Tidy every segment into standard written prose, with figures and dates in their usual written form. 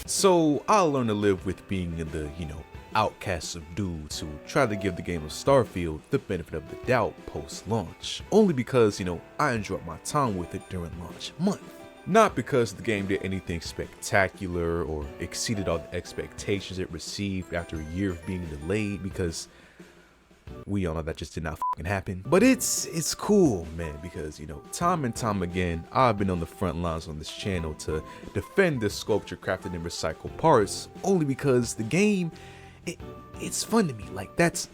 So I learned to live with being in the, outcasts of dudes who try to give the game of Starfield the benefit of the doubt post-launch, only because, I enjoyed my time with it during launch month. Not because the game did anything spectacular or exceeded all the expectations it received after a year of being delayed, because we all know that just did not fucking happen. But it's cool, man, because time and time again I've been on the front lines on this channel to defend the sculpture crafted in recycled parts, only because the game, it's fun to me. Like that's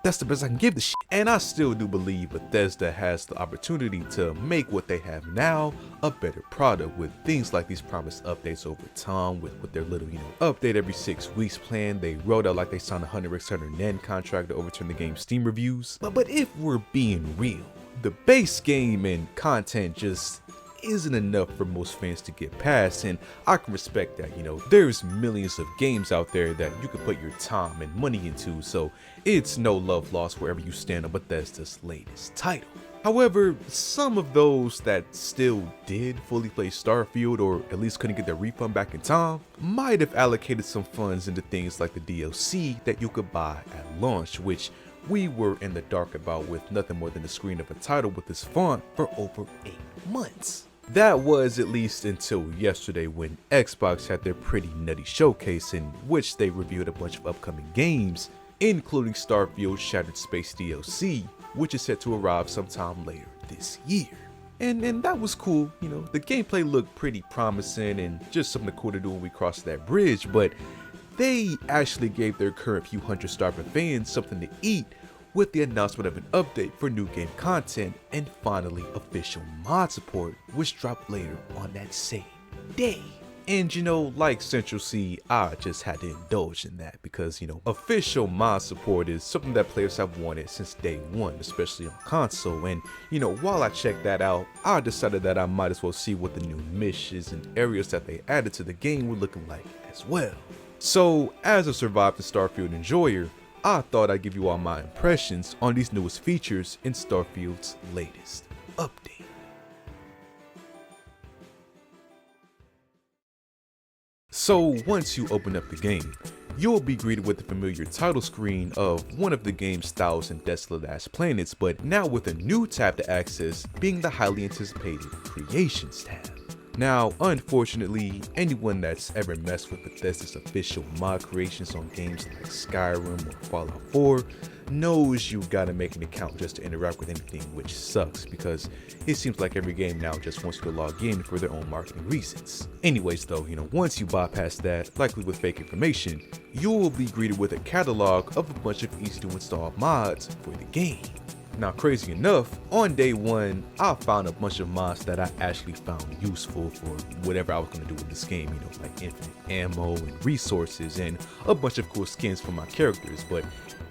the best I can give the shit. And I still do believe Bethesda has the opportunity to make what they have now a better product with things like these promised updates over time, with their little, update every 6 weeks plan. They wrote out like they signed a 100x 100 yen contract to overturn the game's Steam reviews. But if we're being real, the base game and content just isn't enough for most fans to get past, and I can respect that. There's millions of games out there that you can put your time and money into, so it's no love lost wherever you stand on Bethesda's latest title. However, some of those that still did fully play Starfield, or at least couldn't get their refund back in time, might have allocated some funds into things like the DLC that you could buy at launch, which we were in the dark about with nothing more than the screen of a title with this font for over 8 months. That was at least until yesterday, when Xbox had their pretty nutty showcase in which they revealed a bunch of upcoming games, including Starfield Shattered Space DLC, which is set to arrive sometime later this year. And that was cool. The gameplay looked pretty promising and just something cool to do when we crossed that bridge, but they actually gave their current few hundred starving fans something to eat with the announcement of an update for new game content and finally official mod support, which dropped later on that same day. And like Central C, I just had to indulge in that because, official mod support is something that players have wanted since day one, especially on console. And, while I checked that out, I decided that I might as well see what the new missions and areas that they added to the game were looking like as well. So, as a Survive the Starfield enjoyer, I thought I'd give you all my impressions on these newest features in Starfield's latest update. So once you open up the game, you'll be greeted with the familiar title screen of one of the game's 1,000 desolate ass planets, but now with a new tab to access, being the highly anticipated Creations tab. Now, unfortunately, anyone that's ever messed with Bethesda's official mod creations on games like Skyrim or Fallout 4 knows you gotta make an account just to interact with anything, which sucks because it seems like every game now just wants you to log in for their own marketing reasons. Anyways though, once you bypass that, likely with fake information, you will be greeted with a catalog of a bunch of easy to install mods for the game. Now, crazy enough, on day one, I found a bunch of mods that I actually found useful for whatever I was going to do with this game, like infinite ammo and resources and a bunch of cool skins for my characters, but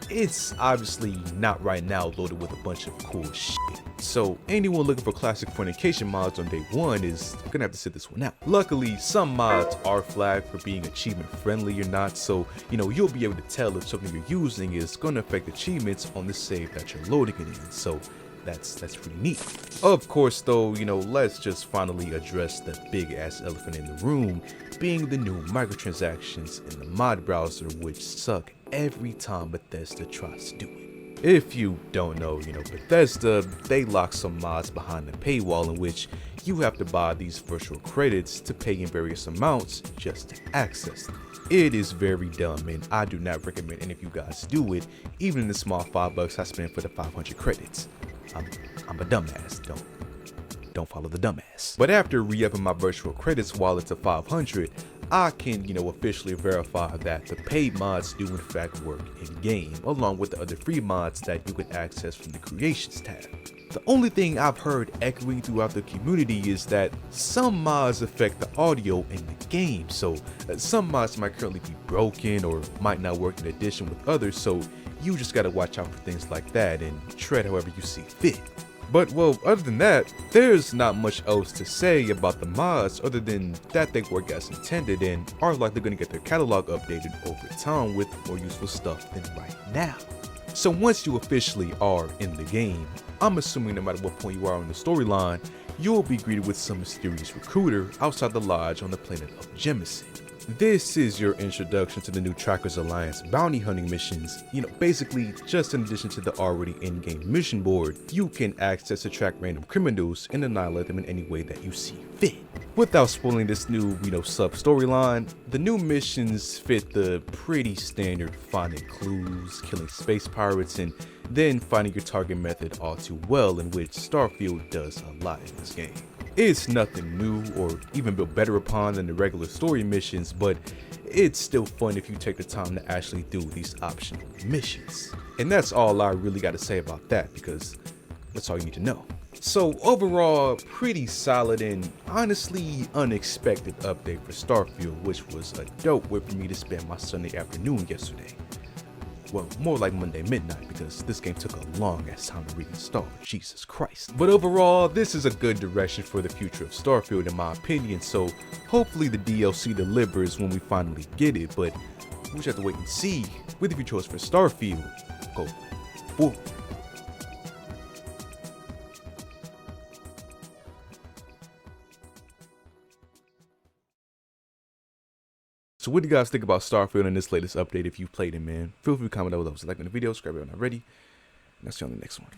it's obviously not right now loaded with a bunch of cool shit. So anyone looking for classic fornication mods on day one is gonna have to sit this one out. Luckily, some mods are flagged for being achievement friendly or not, so you'll be able to tell if something you're using is gonna affect achievements on the save that you're loading it in. So that's pretty neat. Of course though, let's just finally address the big ass elephant in the room, being the new microtransactions in the mod browser, which suck every time Bethesda tries to do it. If you don't know, Bethesda, they lock some mods behind the paywall in which you have to buy these virtual credits to pay in various amounts just to access them. It is very dumb and I do not recommend any of you guys do it, even in the small $5 I spent for the 500 credits. I'm a dumbass, don't follow the dumbass. But after re-upping my virtual credits wallet to 500, I can, officially verify that the paid mods do in fact work in-game, along with the other free mods that you can access from the Creations tab. The only thing I've heard echoing throughout the community is that some mods affect the audio in the game, so some mods might currently be broken or might not work in addition with others, so you just gotta watch out for things like that and tread however you see fit. But well, other than that, there's not much else to say about the mods other than that they work as intended and are likely going to get their catalog updated over time with more useful stuff than right now. So once you officially are in the game, I'm assuming no matter what point you are in the storyline, you'll be greeted with some mysterious recruiter outside the lodge on the planet of Jemison. This is your introduction to the new Trackers Alliance bounty hunting missions. Basically, just in addition to the already in-game mission board, you can access to track random criminals and annihilate them in any way that you see fit. Without spoiling this new, sub-storyline, the new missions fit the pretty standard finding clues, killing space pirates, and then finding your target method all too well, in which Starfield does a lot in this game. It's nothing new or even built better upon than the regular story missions, but it's still fun if you take the time to actually do these optional missions. And that's all I really got to say about that, because that's all you need to know. So overall, pretty solid and honestly unexpected update for Starfield, which was a dope way for me to spend my Sunday afternoon yesterday. Well, more like Monday midnight, because this game took a long ass time to reinstall, Jesus Christ. But overall, this is a good direction for the future of Starfield in my opinion, so hopefully the DLC delivers when we finally get it, but we just have to wait and see. With your choice for Starfield, go forward. So what do you guys think about Starfield in this latest update if you played it, man? Feel free to comment down below. So like the video, subscribe if you're not already, and I'll see you on the next one.